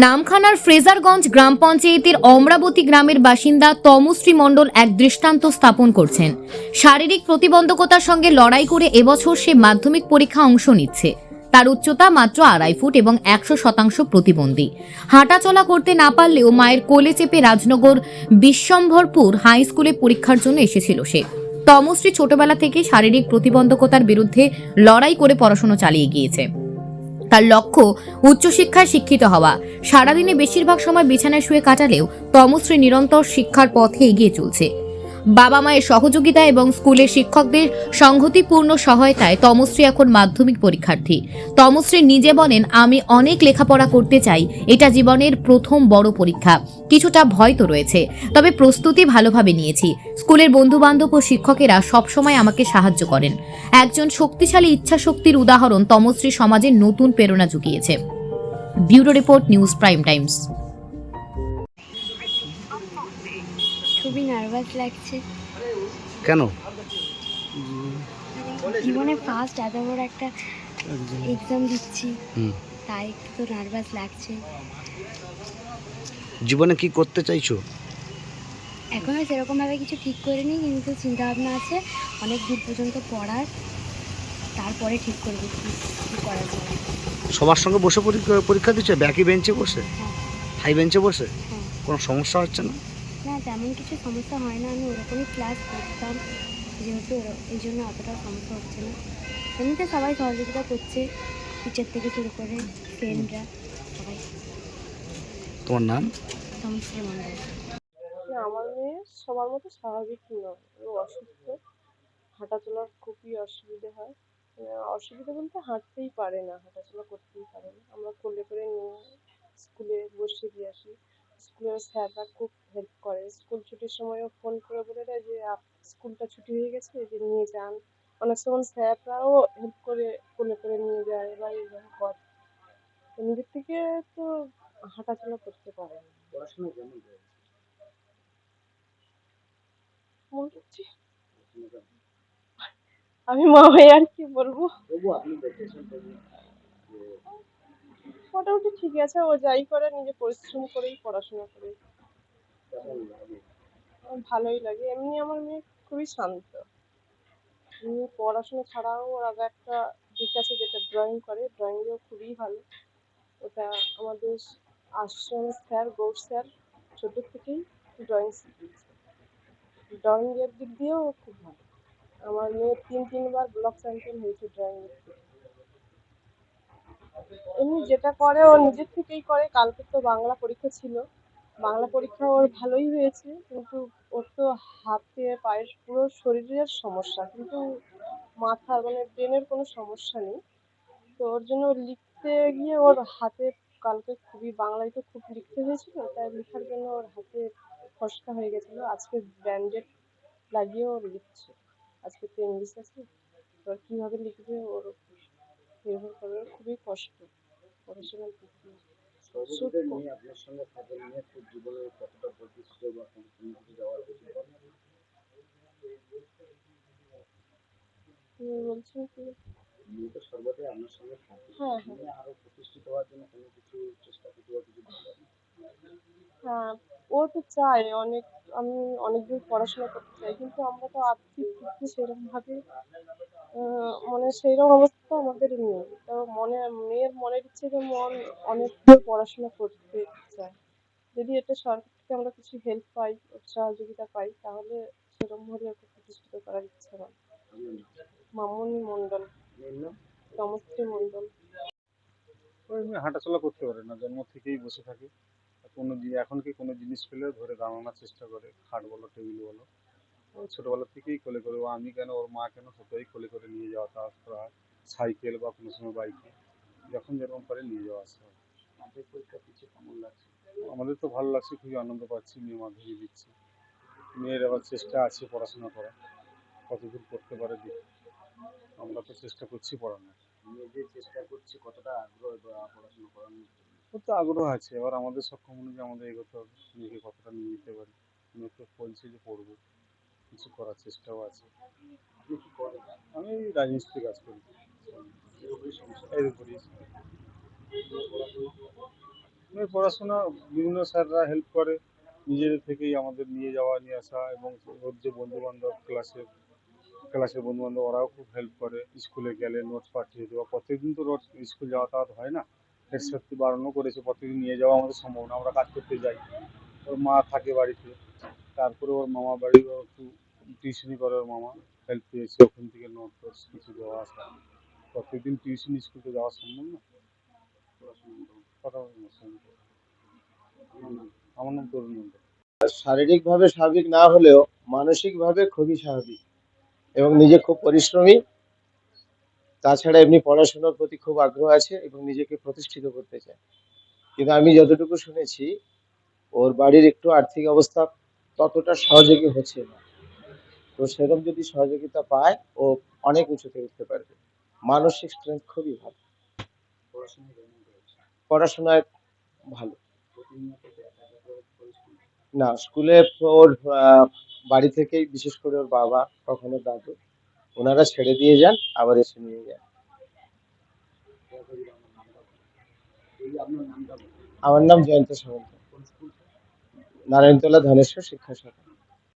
নামখানার ফ্রেজারগঞ্জ গ্রাম পঞ্চায়েতের অমরাবতী গ্রামের বাসিন্দা তমশ্রী মণ্ডল এক দৃষ্টান্ত স্থাপন করছেন। শারীরিক প্রতিবন্ধকতার সঙ্গে লড়াই করে এবছর সে মাধ্যমিক পরীক্ষা অংশ নিচ্ছে। তার উচ্চতা মাত্র 2.5 ফুট এবং 100% প্রতিবন্ধী। হাঁটাচলা করতে না পারলেও মায়ের কোলে চেপে রাজনগর বিশ্বম্ভরপুর হাই স্কুলে পরীক্ষার জন্য এসেছিল সে। তমশ্রী ছোটবেলা থেকে শারীরিক প্রতিবন্ধকতার বিরুদ্ধে লড়াই করে পড়াশোনা চালিয়ে গিয়েছে। তার লক্ষ্য উচ্চশিক্ষায় শিক্ষিত হওয়া। সারাদিনে বেশিরভাগ সময় বিছানায় শুয়ে কাটালেও তমশ্রী নিরন্তর শিক্ষার পথে এগিয়ে চলছে। বাবা মায়ের সহযোগিতা এবং স্কুলের শিক্ষকদের সংগতিপূর্ণ সহায়তায় তমশ্রী এখন মাধ্যমিক পরীক্ষার্থী। তমশ্রী নিজে বলেন, আমি অনেক লেখাপড়া করতে চাই, এটা জীবনের প্রথম বড় পরীক্ষা। কিছুটা ভয় তো রয়েছে, তবে প্রস্তুতি ভালোভাবে নিয়েছি। স্কুলের বন্ধু বান্ধব ও শিক্ষকেরা সবসময় আমাকে সাহায্য করেন। একজন শক্তিশালী ইচ্ছাশক্তির উদাহরণ তমশ্রী সমাজে নতুন প্রেরণা জুগিয়েছে। Bureau report, news prime times. খুবই নার্ভাস লাগছে। কেন? জীবনে ফার্স্ট এত বড় একটা এক্সাম দিচ্ছি, তাই একটু তো নার্ভাস লাগছে। জীবনে কি করতে চাইছো? এখনও সেরকমভাবে কিছু ঠিক করিনি, কিন্তু চিন্তা ভাবনা আছে অনেক দূর পর্যন্ত পড়ার, তারপরে ঠিক করবো কী করা যায়। সবার সঙ্গে বসে পরীক্ষা দিচ্ছ? একই বেঞ্চে বসে? হ্যাঁ হাই বেঞ্চে বসে? হ্যাঁ। কোনো সমস্যা হচ্ছে না? না, তেমন কিছু সমস্যা হয় না, আমি ওরকমই ক্লাস করতাম, যেহেতু এই জন্য অতটা সমস্যা হচ্ছে না। এমনিতে সবাই সহযোগিতা করছে, টিচার থেকে শুরু করে ফ্রেন্ডরা সবাই। তোমার নাম? তমশ্রী মণ্ডল। আমার মেয়ে সবার মতো স্বাভাবিক নয়, ও অসুস্থ, হাঁটাচলার খুবই অসুবিধে হয়। অসুবিধা বলতে হাঁটতেই পারে না, হাঁটাচলা করতেই পারে না। আমরা কোলে করে নিয়ে স্কুলে বসিয়ে দিয়ে আসি। স্কুলের স্যাররা খুব হেল্প করে। স্কুল ছুটির সময়ও ফোন করে বলে দেয় যে স্কুলটা ছুটি হয়ে গেছে, যে নিয়ে যান। অনেক সময় স্যাররাও হেল্প করে, কোলে করে নিয়ে যায় বা এইভাবে করে। নিজের থেকে তো হাঁটাচলা করতে পারে না। পড়াশোনা কেমন যায়? মোটামুটি আমি মা হয়ে আর কি বলবো, মোটামুটি ঠিক আছে। ও যাই করে নিজে পরিশ্রম করেই পড়াশোনা করে। আমার ভালোই লাগে। এমনি আমার মেয়ে খুবই শান্ত। এমনি পড়াশোনা ছাড়াও ওর আগে একটা দিক আছে, যেটা ড্রয়িং করে, ড্রয়িংয়েও খুবই ভালো। ওটা আমাদের আশ্রমের স্যার, গৌড় স্যার ছোটো থেকেই ড্রয়িং শিখিয়েছে। ড্রয়িংয়ের দিক দিয়েও ও খুব ভালো। আমার মেয়ে 3বার ব্লক চ্যাম্পিয়ন হয়েছে ড্রয়িংয়ের থেকে। এমনি যেটা করে ও নিজের থেকেই করে। কালকে তো বাংলা পরীক্ষা ছিল, বাংলা পরীক্ষা ওর ভালোই হয়েছে, কিন্তু ওর তো হাতে পায়ের পুরো শরীরের সমস্যা, কিন্তু মাথার মানে ব্রেনের কোনো সমস্যা নেই। তো ওর জন্য লিখতে গিয়ে ওর হাতে কালকে খুবই, বাংলায় তো খুব লিখতে হয়েছিল, তাই লেখার জন্য ওর হাতে ফসকা হয়ে গেছিলো। আজকে ব্যান্ডেড লাগিয়ে ওর লিখছে। আজকে তো ইংলিশ আছে, এবার কীভাবে লিখবে ওর নির্ভর করে। ওর খুবই কষ্ট পড়াশোনার দিক দিয়ে। আপনার সঙ্গে থাকে নিয়ে খুব জীবনে কতটা প্রতিষ্ঠিত বা কোনো কিছু যাওয়ার কিছু বলে? বলছেন কি? মেয়ে তো সর্বদাই আপনার সঙ্গে থাকে। হ্যাঁ হ্যাঁ আরো প্রতিষ্ঠিত হওয়ার জন্য কোনো কিছু চেষ্টা করতে বা কিছু বলে? হ্যাঁ, ও তো চায় অনেক, আমি অনেক দূর পড়াশোনা করতে চাই, কিন্তু আমরা তো আর্থিক দিক দিয়ে সেরকমভাবে মানে সেইরকম অবস্থা আমাদের নেই। তো মেয়ের মনের ইচ্ছে যে অনেক দূর পড়াশোনা করতে চায়। যদি এটা সরকার থেকে আমরা কিছু হেল্প পাই, সহযোগিতা পাই, তাহলে সেরকমভাবে ওকে প্রতিষ্ঠিত করার ইচ্ছে আমার। মামনি মণ্ডল। তমশ্রী মণ্ডল। ও এমনি হাঁটাচলা করতে পারে না, জন্ম থেকেই বসে থাকে। এখন কি কোনো জিনিস পেলে ধরে দাঁড়ানোর চেষ্টা করে, খাট বলো টেবিল বলো। ও ছোটবেলা থেকেই কোলে করে, ও আমি কেন ওর মা কেন সবাই কোলে করে নিয়ে যাওয়া আসা হয়, সাইকেল বা কোনো সময় বাইকে, যখন যেরকম পারে নিয়ে যাওয়া আসা হয়। মাধ্যমিক পরীক্ষা দিচ্ছে কেমন লাগছে? আমাদের তো ভালো লাগছে, খুবই আনন্দ পাচ্ছি। মেয়ে মাধ্যমিক দিচ্ছে, মেয়ের আবার চেষ্টা আছে পড়াশোনা করা, কতদূর করতে পারে দেখি। আমরা তো চেষ্টা করছি পড়ানোর। মেয়ে যে চেষ্টা করছে, কতটা আগ্রহ বা পড়াশোনা করানোর জন্য? ওর তো আগ্রহ আছে, এবার আমাদের সক্ষম অনুযায়ী আমাদের এগোতে হবে, মেয়েকে কতটা নিয়ে যেতে পারি। মেয়ে তো বলছে যে পড়বো, কিছু করার চেষ্টাও আছে। আপনি কি করেন? আমি রাজমিস্ত্রি কাজ করি, এর উপরে সমস্যা? এর উপরই। মেয়ের পড়াশোনা? এই পড়াশোনা বিভিন্ন স্যাররা হেল্প করে, নিজেদের থেকেই আমাদের নিয়ে যাওয়া নিয়ে আসা, এবং ওর যে বন্ধু বান্ধব ক্লাসের বন্ধু বান্ধব ওরাও খুব হেল্প করে, স্কুলে গেলে নোটস পাঠিয়ে দেওয়া। প্রত্যেকদিন তো রোজ স্কুল যাওয়া তাওয়া হয় না, হেড স্যার বারণও করেছে প্রত্যেকদিন নিয়ে যাওয়া আমাদের সম্ভব না, আমরা কাজ করতে যাই। ওর মা থাকে বাড়িতে, তারপরে ওর মামা বাড়ি ও একটু টিউশনি করে, ওর মামা হেল্প পেয়েছে ওখান থেকে, নোট টোটস কিছু দেওয়া আসা। প্রত্যেকদিন টিউশন স্কুলে যাওয়া সম্ভব না। কথা বলুন ওর সঙ্গে। আমার নাম তরুণ মণ্ডল। শারীরিকভাবে স্বাভাবিক না হলেও মানসিকভাবে খুবই স্বাভাবিক এবং নিজে খুব পরিশ্রমী। তাছাড়া এমনি পড়াশোনার প্রতি খুব আগ্রহ আছে এবং নিজেকে প্রতিষ্ঠিত করতে চায়। কিন্তু আমি যতটুকু শুনেছি, ওর বাড়ির একটু আর্থিক অবস্থা ততটা সহযোগী হচ্ছে না। তো সেরকম যদি সহযোগিতা পায়, ও অনেক উঁচুতে উঠতে পারবে। মানসিক স্ট্রেংথ খুবই ভালো। পড়াশোনায় ভালো। না, স্কুলে ওর বাড়ি থেকেই, বিশেষ করে ওর বাবা, কখনো দাদু, ওনারা ছেড়ে দিয়ে যান, আবার এসে নিয়ে যান। আমার নাম জয়ন্ত সামন্ত, নারায়ণতলা ধনেশ্বর শিক্ষা সদন।